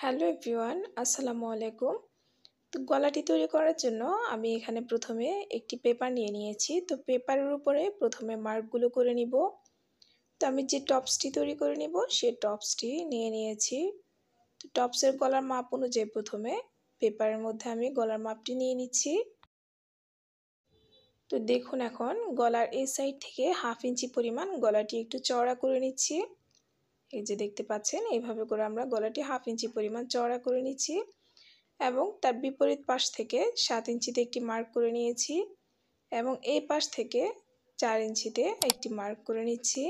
Hello everyone, আসসালামু আলাইকুম। তো গলাটি তৈরি করার জন্য আমি এখানে প্রথমে একটি পেপার নিয়ে নিয়েছি। তো পেপারের উপরে প্রথমে মার্কগুলো করে নিব। তো আমি যে টপসটি তৈরি করে নিব সেই টপসটি নিয়ে নিয়েছি। তো টপসের গলার মাপ অনুযায়ী প্রথমে পেপারের মধ্যে আমি গলার মাপটি নিয়ে নিচ্ছি। তো দেখুন, এখন গলার এই সাইড থেকে 1/2 ইঞ্চি পরিমাণ গলাটি একটু চওড়া করে নিচ্ছি। এই যে দেখতে পাচ্ছেন, এইভাবে করে আমরা গলাটি 1/2 ইঞ্চি পরিমাণ চওড়া করে নিচ্ছি এবং তার বিপরীত পাশ থেকে 7 ইঞ্চিতে একটি মার্ক করে নিয়েছি এবং এই পাশ থেকে 4 ইঞ্চিতে একটি মার্ক করে নিচ্ছি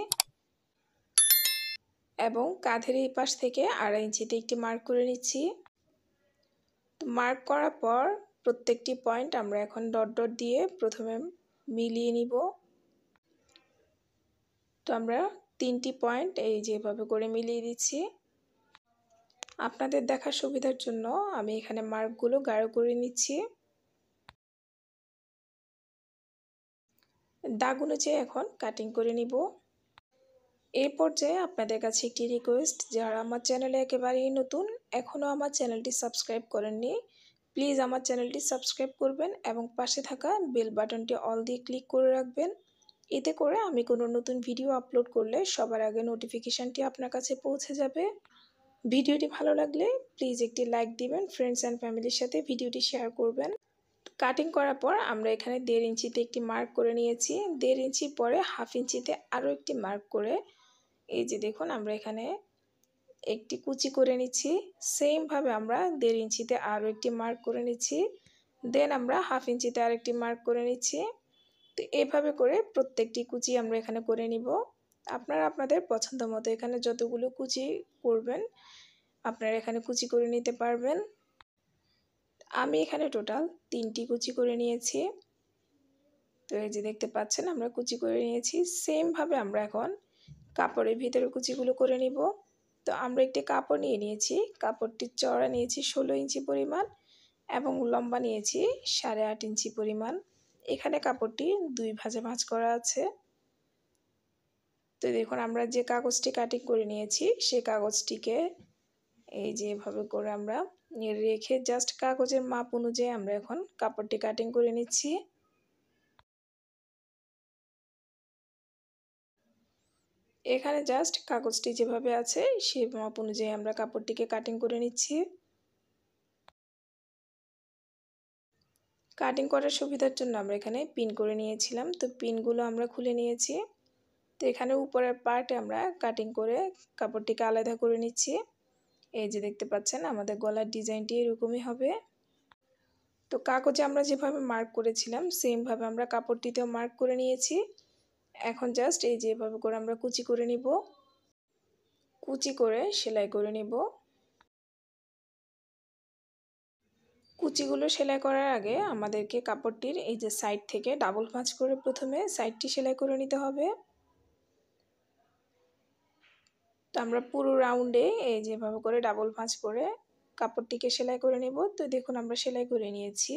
এবং কাঁধের এই পাশ থেকে 2.5 ইঞ্চিতে একটি মার্ক করে নিচ্ছি। তো মার্ক করার পর প্রত্যেকটি পয়েন্ট আমরা এখন ডট ডট দিয়ে প্রথমে মিলিয়ে নিব। তো আমরা 3টি পয়েন্ট এই যেভাবে করে মিলিয়ে দিচ্ছি। আপনাদের দেখার সুবিধার জন্য আমি এখানে মার্কগুলো গাঢ় করে নিচ্ছি। দাগ অনুযায়ী এখন কাটিং করে নিব। এই পর্যায়ে আপনাদের কাছে একটি রিকোয়েস্ট, যারা আমার চ্যানেলে একেবারেই নতুন, এখনও আমার চ্যানেলটি সাবস্ক্রাইব করেননি, প্লিজ আমার চ্যানেলটি সাবস্ক্রাইব করবেন এবং পাশে থাকা বেল বাটনটি অল দিয়ে ক্লিক করে রাখবেন। এতে করে আমি কোনো নতুন ভিডিও আপলোড করলে সবার আগে নোটিফিকেশানটি আপনার কাছে পৌঁছে যাবে। ভিডিওটি ভালো লাগলে প্লিজ একটি লাইক দিবেন, ফ্রেন্ডস অ্যান্ড ফ্যামিলির সাথে ভিডিওটি শেয়ার করবেন। কাটিং করার পর আমরা এখানে 1.5 ইঞ্চিতে একটি মার্ক করে নিয়েছি। 1.5 ইঞ্চি পরে 1/2 ইঞ্চিতে আরও একটি মার্ক করে এই যে দেখুন, আমরা এখানে একটি কুচি করে নিচ্ছি। সেমভাবে আমরা 1.5 ইঞ্চিতে আরও একটি মার্ক করে নিচ্ছি, দেন আমরা 1/2 ইঞ্চিতে আরেকটি মার্ক করে নিচ্ছি। তো এভাবে করে প্রত্যেকটি কুচি আমরা এখানে করে নিব। আপনারা আপনাদের পছন্দ মতো এখানে যতগুলো কুচি করবেন আপনারা এখানে কুচি করে নিতে পারবেন। আমি এখানে টোটাল 3টি কুচি করে নিয়েছি। তো এই যে দেখতে পাচ্ছেন, আমরা কুচি করে নিয়েছি। সেমভাবে আমরা এখন কাপড়ের ভিতরে কুচিগুলো করে নিব। তো আমরা একটি কাপড় নিয়ে নিয়েছি, কাপড়টির চওড়া নিয়েছি 16 ইঞ্চি পরিমাণ এবং লম্বা নিয়েছি 8.5 ইঞ্চি পরিমাণ। এখানে কাপড়টি 2 ভাঁজে ভাঁজ করা আছে। তো দেখুন, আমরা যে কাগজটি কাটিং করে নিয়েছি সেই কাগজটিকে এই যে এভাবে করে আমরা রেখে জাস্ট কাগজের মাপ অনুযায়ী আমরা এখন কাপড়টি কাটিং করে নিচ্ছি। এখানে জাস্ট কাগজটি যেভাবে আছে সেই মাপ অনুযায়ী আমরা কাপড়টিকে কাটিং করে নিচ্ছি। কাটিং করার সুবিধার জন্য আমরা এখানে পিন করে নিয়েছিলাম। তো পিনগুলো আমরা খুলে নিয়েছি। তো এখানে উপরের পার্টে আমরা কাটিং করে কাপড়টিকে আলাদা করে নিচ্ছি। এই যে দেখতে পাচ্ছেন, আমাদের গলার ডিজাইনটি এরকমই হবে। তো কাগজে আমরা যেভাবে মার্ক করেছিলাম সেমভাবে আমরা কাপড়টিতেও মার্ক করে নিয়েছি। এখন জাস্ট এই যে এভাবে করে আমরা কুচি করে নিব, কুচি করে সেলাই করে নিব। কুচিগুলো সেলাই করার আগে আমাদেরকে কাপড়টির এই যে সাইড থেকে ডাবল ভাঁজ করে প্রথমে সাইডটি সেলাই করে নিতে হবে। তো আমরা পুরো রাউন্ডে এই যেভাবে করে ডাবল ভাঁজ করে কাপড়টিকে সেলাই করে নেব। তো দেখুন, আমরা সেলাই করে নিয়েছি।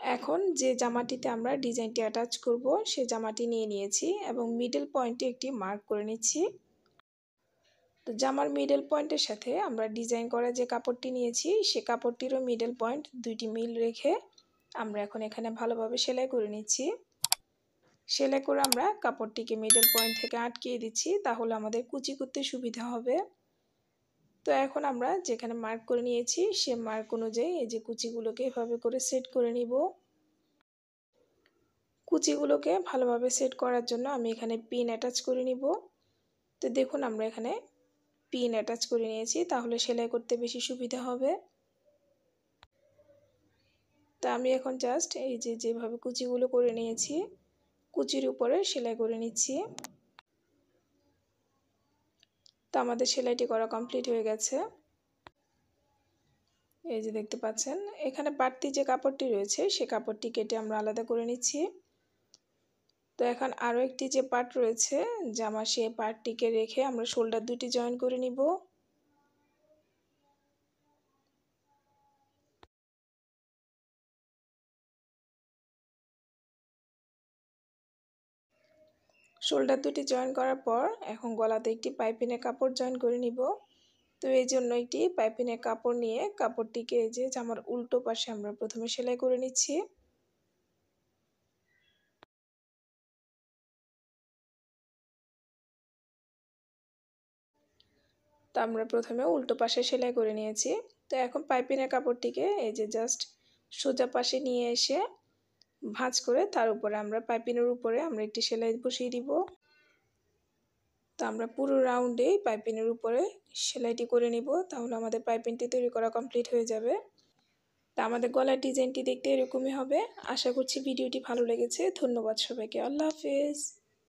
এখন যে জামাটিতে আমরা ডিজাইনটি অ্যাটাচ করব সেই জামাটি নিয়ে নিয়েছি এবং মিডল পয়েন্টে একটি মার্ক করে নিচ্ছি। তো জামার মিডল পয়েন্টের সাথে আমরা ডিজাইন করা যে কাপড়টি নিয়েছি সে কাপড়টিরও মিডল পয়েন্ট 2টি মিল রেখে আমরা এখন এখানে ভালোভাবে সেলাই করে নিচ্ছি। সেলাই করে আমরা কাপড়টিকে মিডল পয়েন্ট থেকে আটকিয়ে দিচ্ছি, তাহলে আমাদের কুচি করতে সুবিধা হবে। তো এখন আমরা যেখানে মার্ক করে নিয়েছি সে মার্ক অনুযায়ী এই যে কুচিগুলোকে এভাবে করে সেট করে নিব। কুচিগুলোকে ভালোভাবে সেট করার জন্য আমি এখানে পিন অ্যাটাচ করে নিব। তো দেখুন, আমরা এখানে পিন অ্যাটাচ করে নিয়েছি, তাহলে সেলাই করতে বেশি সুবিধা হবে। তো আমি এখন জাস্ট এই যে যেভাবে কুচিগুলো করে নিয়েছি কুচির উপরে সেলাই করে নিচ্ছি। তো আমাদের সেলাইটি করা কমপ্লিট হয়ে গেছে। এই যে দেখতে পাচ্ছেন, এখানে বাড়তি যে কাপড়টি রয়েছে সে কাপড়টি কেটে আমরা আলাদা করে নিচ্ছি। তো এখন আরও একটি যে পার্ট রয়েছে জামা, সেই পার্টটিকে রেখে আমরা শোল্ডার দুটি জয়েন করে নিব। শোল্ডার দুটি জয়েন করার পর এখন গলাতে একটি পাইপিনের কাপড় জয়েন করে নিব। তো এই জন্য একটি পাইপিনের কাপড় নিয়ে কাপড়টিকে এই যে জামার উল্টো পাশে আমরা প্রথমে সেলাই করে নিচ্ছি। তো আমরা প্রথমে উল্টো পাশে সেলাই করে নিয়েছি। তো এখন পাইপিনের কাপড়টিকে এই যে জাস্ট সোজা পাশে নিয়ে এসে ভাঁজ করে তার উপরে আমরা পাইপিনের উপরে আমরা একটি সেলাই বসিয়ে দিব। তো আমরা পুরো রাউন্ডে পাইপিনের উপরে সেলাইটি করে নিব, তাহলে আমাদের পাইপিংটি তৈরি করা কমপ্লিট হয়ে যাবে। তা আমাদের গলার ডিজাইনটি দেখতে এরকমই হবে। আশা করছি ভিডিওটি ভালো লেগেছে। ধন্যবাদ সবাইকে। আল্লাহ হাফেজ।